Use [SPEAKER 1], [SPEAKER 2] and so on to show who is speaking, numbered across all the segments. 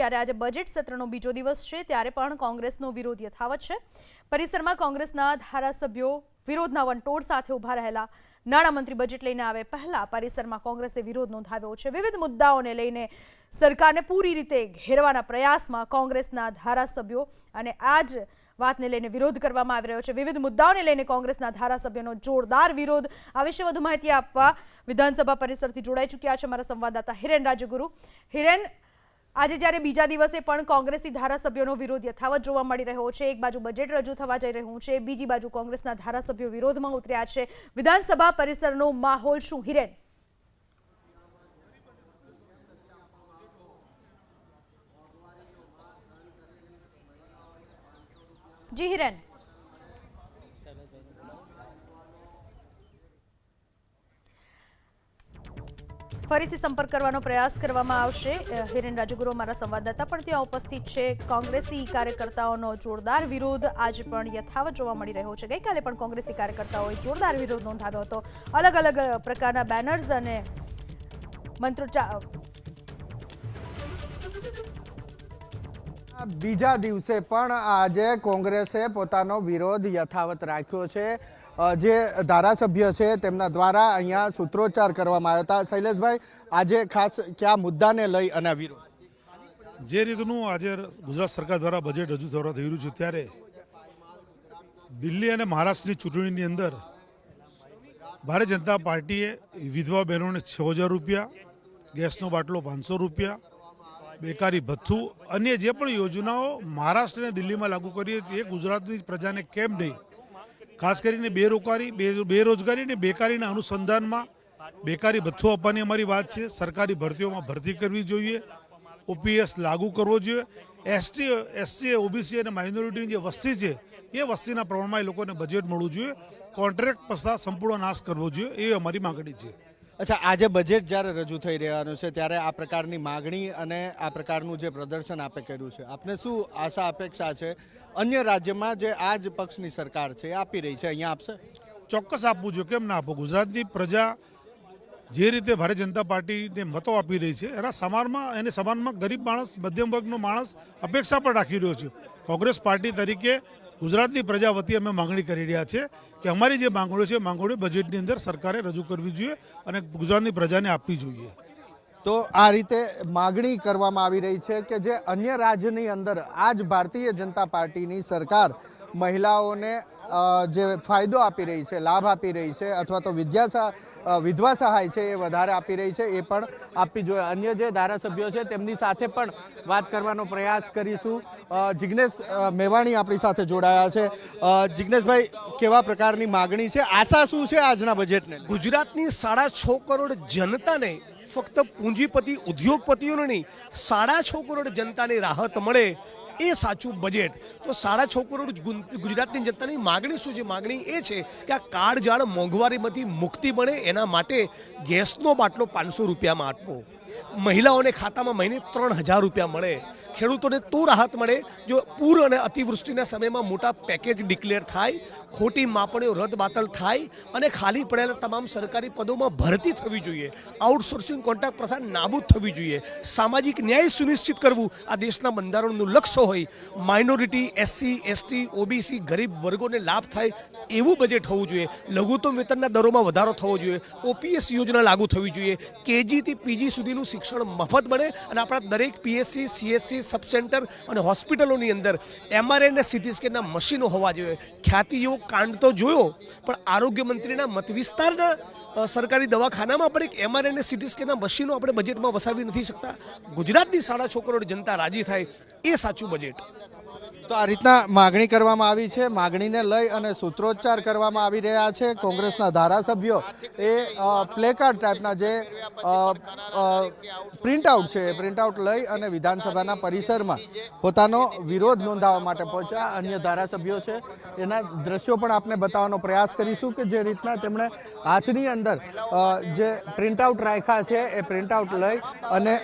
[SPEAKER 1] ત્યારે આજે બજેટ સત્રનો બીજો દિવસ છે ત્યારે પણ કોંગ્રેસનો વિરોધ યથાવત છે। પરિસરમાં કોંગ્રેસના ધારાસભ્યો વિરોધના વંટોળ સાથે ઊભા રહેલા। નાણામંત્રી બજેટ લઈને આવે પહેલા પરિસરમાં કોંગ્રેસે વિરોધ નોંધાવ્યો છે। વિવિધ મુદ્દાઓને લઈને સરકારને પૂરી રીતે ઘેરવાના પ્રયાસમાં કોંગ્રેસના ધારાસભ્યો અને આજ વાતને લઈને વિરોધ કરવામાં આવી રહ્યો છે। વિવિધ મુદ્દાઓને લઈને કોંગ્રેસના ધારાસભ્યોનો જોરદાર વિરોધ। આ વિશે વધુ માહિતી આપવા વિધાનસભા પરિસરથી જોડાઈ ચૂક્યા છે અમારા સંવાદદાતા હિરેન રાજગુરુ। હિરેન, આજે જ્યારે બીજા દિવસે પણ કોંગ્રેસી ધારાસભ્યોનો વિરોધ યથાવત જોવા મળી રહ્યો છે। એક બાજુ બજેટ રજૂ થવા જઈ રહ્યું છે, બીજી બાજુ કોંગ્રેસના ધારાસભ્યો વિરોધમાં ઉતર્યા છે। વિધાનસભા પરિસરનો માહોલ શું, હિરેન? જી હિરેન, ફરીથી સંપર્ક કરવાનો પ્રયાસ કરવામાં આવશે। હિરેન રાજગુરુ અમારા સંવાદદાતા પણ ત્યાં ઉપસ્થિત છે। કોંગ્રેસી કાર્યકર્તાઓનો જોરદાર વિરોધ આજે પણ યથાવત જોવા મળી રહ્યો છે। ગઈકાલે પણ કોંગ્રેસી કાર્યકર્તાઓએ જોરદાર વિરોધ નોંધાવ્યો હતો। અલગ અલગ પ્રકારના બેનર્સ અને મંત્રોચ્ચાર।
[SPEAKER 2] બીજા દિવસે પણ આજે કોંગ્રેસે પોતાનો વિરોધ યથાવત રાખ્યો છે। જે ધારાસભ્ય છે તેમના દ્વારા અહીંયા સૂત્રોચ્ચાર કરવામાં આવ્યા હતા। શૈલેષભાઈ, આજે ખાસ કયા મુદ્દાને લઈ અને વિરોધ?
[SPEAKER 3] જે રીતનું આજે ગુજરાત સરકાર દ્વારા બજેટ રજૂ થવા થઈ રહ્યું છે ત્યારે દિલ્હી અને મહારાષ્ટ્રની ચૂંટણીની અંદર ભારતીય જનતા પાર્ટીએ વિધવા બહેનોને 6000 રૂપિયા, ગેસનો બાટલો 500 રૂપિયા, બેકારી ભથ્થું, અન્ય જે પણ યોજનાઓ મહારાષ્ટ્ર અને દિલ્હીમાં લાગુ કરી હતી એ ગુજરાતની પ્રજાને કેમ નહીં, ખાસ કરીને બેરોજગારી અને બેકારીના અનુસંધાનમાં બેકારી ભથ્થું આપવાની અમારી વાત છે। સરકારી ભરતીઓમાં ભરતી કરવી જોઈએ, ઓપીએસ લાગુ કરવો જોઈએ, એસટી, એસસી, ઓબીસી અને માઇનોરિટીની જે વસ્તી છે એ વસ્તીના પ્રમાણમાં એ લોકોને બજેટ મળવું જોઈએ। કોન્ટ્રાક્ટ પસા સંપૂર્ણ નાશ કરવો જોઈએ એ અમારી માગણી છે।
[SPEAKER 2] અચ્છા, આજે બજેટ જ્યારે રજૂ થઈ રહ્યું છે ત્યારે આ પ્રકારની માગણી અને આ પ્રકારનું જે પ્રદર્શન આપે કર્યું છે, આપને શું આશા અપેક્ષા છે અન્ય રાજ્યમાં જે આ જ પક્ષની સરકાર છે આપી રહી છે, અહીંયા આપશે?
[SPEAKER 3] ચોક્કસ આપવું જોઈએ, કેમ ના આપો? ગુજરાતની પ્રજા જે રીતે ભારતીય જનતા પાર્ટીને મતો આપી રહી છે એના સમાનમાં ગરીબ માણસ, મધ્યમ વર્ગનો માણસ અપેક્ષા પણ રાખી રહ્યો છે। કોંગ્રેસ પાર્ટી તરીકે ગુજરાતની પ્રજા વતી અમે માંગણી કરી રહ્યા છે કે અમારી જે માંગણીઓ છે માંગણીઓ બજેટની અંદર સરકારે રજૂ કરવી જોઈએ અને ગુજરાતની પ્રજાને આપવી જોઈએ।
[SPEAKER 2] તો આ રીતે માગણી કરવામાં આવી રહી છે કે જે અન્ય રાજ્યની અંદર આજ ભારતીય જનતા પાર્ટીની સરકાર મહિલાઓને જે ફાયદો આપી રહી છે, લાભ આપી રહી છે અથવા તો વિધવા સહાય છે એ વધારે આપી રહી છે એ પણ આપવી જોઈએ। અન્ય જે ધારાસભ્યો છે તેમની સાથે પણ વાત કરવાનો પ્રયાસ કરીશું। જિગ્નેશ મેવાણી આપણી સાથે જોડાયા છે। જિગ્નેશભાઈ, કેવા પ્રકારની માગણી છે, આશા શું છે આજના બજેટને?
[SPEAKER 4] ગુજરાતની 6.5 કરોડ જનતાને, ફક્ત પૂંજીપતિ ઉદ્યોગપતિઓને નહીં, 6.5 કરોડ જનતાને રાહત મળે એ સાચું બજેટ। તો 6.5 કરોડ ગુજરાતની જનતાની માગણી શું છે? માગણી એ છે કે આ કાળજાળ મોંઘવારીમાંથી મુક્તિ મળે એના માટે ગેસનો બાટલો 500 રૂપિયામાં આપવો, મહિલાઓને ખાતામાં મહિને 3000 રૂપિયા મળે, ખેડૂતોને તો રાહત મળે જો પૂર અને અતિવૃષ્ટિના સમયમાં મોટા પેકેજ ડિક્લેર થાય, ખોટી માપણીઓ રદબાતલ થાય અને ખાલી પડેલા તમામ સરકારી પદોમાં ભરતી થવી જોઈએ, આઉટસોર્સિંગ કોન્ટ્રાક્ટ પ્રથા નાબૂદ થવી જોઈએ, સામાજિક ન્યાય સુનિશ્ચિત કરવું આ દેશના બંધારણનું લક્ષ્ય હોય, માઇનોરિટી, એસસી, એસટી, ઓબીસી, ગરીબ વર્ગોને લાભ થાય એવું બજેટ હોવું જોઈએ, લઘુત્તમ વેતનના દરોમાં વધારો થવો જોઈએ, ઓપીએસ યોજના લાગુ થવી જોઈએ, કેજીથી પીજી સુધીનું શિક્ષણ મફત બને અને આપણા દરેક પીએસસી, સીએસસી, સબ સેન્ટર અને હોસ્પિટલોની અંદર એમઆરઆઈ અને સીટી સ્કેનના મશીનો હોવા જોઈએ। ખ્યાતિયોગ કાંડ તો જોયો, પણ આરોગ્ય મંત્રીના મત વિસ્તારના સરકારી દવાખાનામાં પણ એક એમઆરઆઈ અને સીટી સ્કેનના મશીનો આપણે બજેટમાં વસાવી નથી શકતા। ગુજરાતની 6.5 કરોડ જનતા રાજી થાય એ સાચું બજેટ।
[SPEAKER 2] તો આ રીતના માગણી કરવામાં આવી છે। માગણીને લઈ અને સૂત્રોચ્ચાર કરવામાં આવી રહ્યા છે। કોંગ્રેસના ધારાસભ્યો એ પ્લેકાર્ડ ટાઈપના જે પ્રિન્ટઆઉટ છે એ પ્રિન્ટઆઉટ લઈ અને વિધાનસભાના પરિસરમાં પોતાનો વિરોધ નોંધાવવા માટે પહોંચ્યા। અન્ય ધારાસભ્યો છે એના દ્રશ્યો પણ આપને બતાવવાનો પ્રયાસ કરીશું કે જે રીતના તેમણે હાથની અંદર જે પ્રિન્ટઆઉટ રાખ્યા છે એ પ્રિન્ટઆઉટ લઈ અને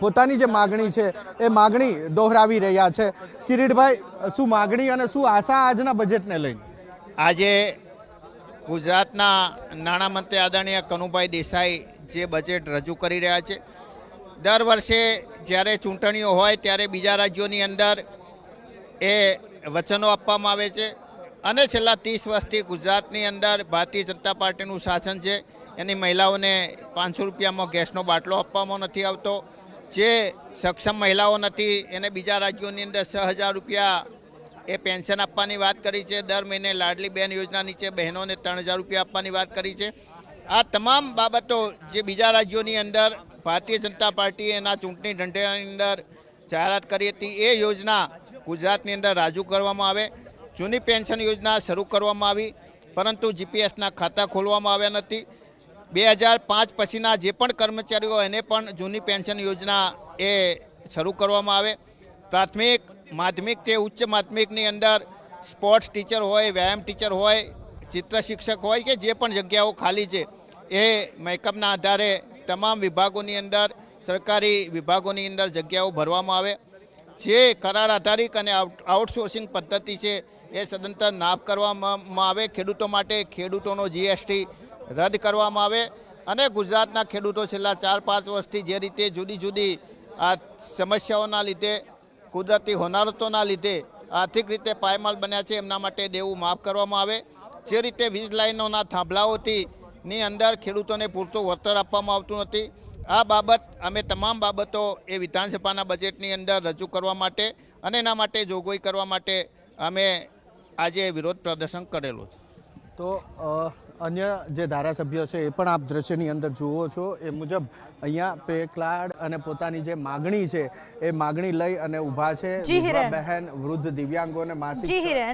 [SPEAKER 2] પોતાની જે માગણી છે એ માગણી દોહરાવી રહ્યા છે। કિરીટભાઈ, શું માગણી અને શું આશા આજના બજેટને લઈને?
[SPEAKER 5] આજે ગુજરાતના નાણામંત્રી આદરણીય કનુભાઈ દેસાઈ જે બજેટ રજૂ કરી રહ્યા છે દર વર્ષે જ્યારે ચૂંટણીઓ હોય ત્યારે બીજા રાજ્યોની અંદર એ વચનો આપવામાં આવે છે અને છેલ્લા 30 વર્ષથી ગુજરાતની અંદર ભારતીય જનતા પાર્ટીનું શાસન છે. એની મહિલાઓને 500 રૂપિયામાં ગેસનો બાટલો આપવામાં નથી આવતો. જે સક્ષમ મહિલાઓ નથી એને બીજા રાજ્યોની અંદર 6000 રૂપિયા એ પેન્શન આપવાની વાત કરી છે. દર મહિને લાડલી બહેન યોજના નીચે બહેનોને 3000 રૂપિયા આપવાની વાત કરી છે. આ તમામ બાબતો જે બીજા રાજ્યોની અંદર ભારતીય જનતા પાર્ટીએ એના ચૂંટણી ઢંઢેરાની અંદર જાહેરાત કરી હતી એ યોજના ગુજરાતની અંદર રાજુ કરવામાં આવે. જૂની પેન્શન યોજના શરૂ કરવામાં આવી પરંતુ જીપીએસના ખાતા ખોલવામાં આવ્યા નથી. 2005 પછીના જે પણ કર્મચારીઓ એને પણ જૂની પેન્શન યોજના એ શરૂ કરવામાં આવે. પ્રાથમિક માધ્યમિક તે ઉચ્ચ માધ્યમિકની અંદર સ્પોર્ટ્સ ટીચર હોય, વ્યાયામ ટીચર હોય, ચિત્ર શિક્ષક હોય કે જે પણ જગ્યાઓ ખાલી છે એ મહેકમના આધારે તમામ વિભાગોની અંદર સરકારી વિભાગોની અંદર જગ્યાઓ ભરવામાં આવે. જે કરાર આધારિત અને આઉટસોર્સિંગ પદ્ધતિ છે એ સદંતર નાફ કરવામાં આવે. ખેડૂતો માટે ખેડૂતોનો જીએસટી રદ કરવામાં આવે અને ગુજરાતના ખેડૂતો છેલ્લા 4-5 વર્ષથી જે રીતે જુદી જુદી આ સમસ્યાઓના લીધે, કુદરતી હોનારતોના લીધે આર્થિક રીતે પાયમાલ બન્યા છે એમના માટે દેવું માફ કરવામાં આવે. જે રીતે વીજ લાઇનોના થાંભલાઓથી ની અંદર ખેડૂતોને પૂરતું વળતર આપવામાં આવતું નથી. આ બાબત અમે તમામ બાબતો એ વિધાનસભાના બજેટની અંદર રજૂ કરવા માટે અને એના માટે જોગવાઈ કરવા માટે અમે આજે વિરોધ પ્રદર્શન કરેલું છે.
[SPEAKER 2] તો અન્ય જે ધારાસભ્યો છે એ પણ આપ દ્રશ્યની અંદર જુઓ છો એ મુજબ અહીંયા પેકલાડ અને પોતાની જે માગણી છે એ માગણી લઈ અને ઊભા છે.
[SPEAKER 1] જી હિરેન.
[SPEAKER 2] બહેન, વૃદ્ધ, દિવ્યાંગો અને માસિક
[SPEAKER 1] જી હિરેન.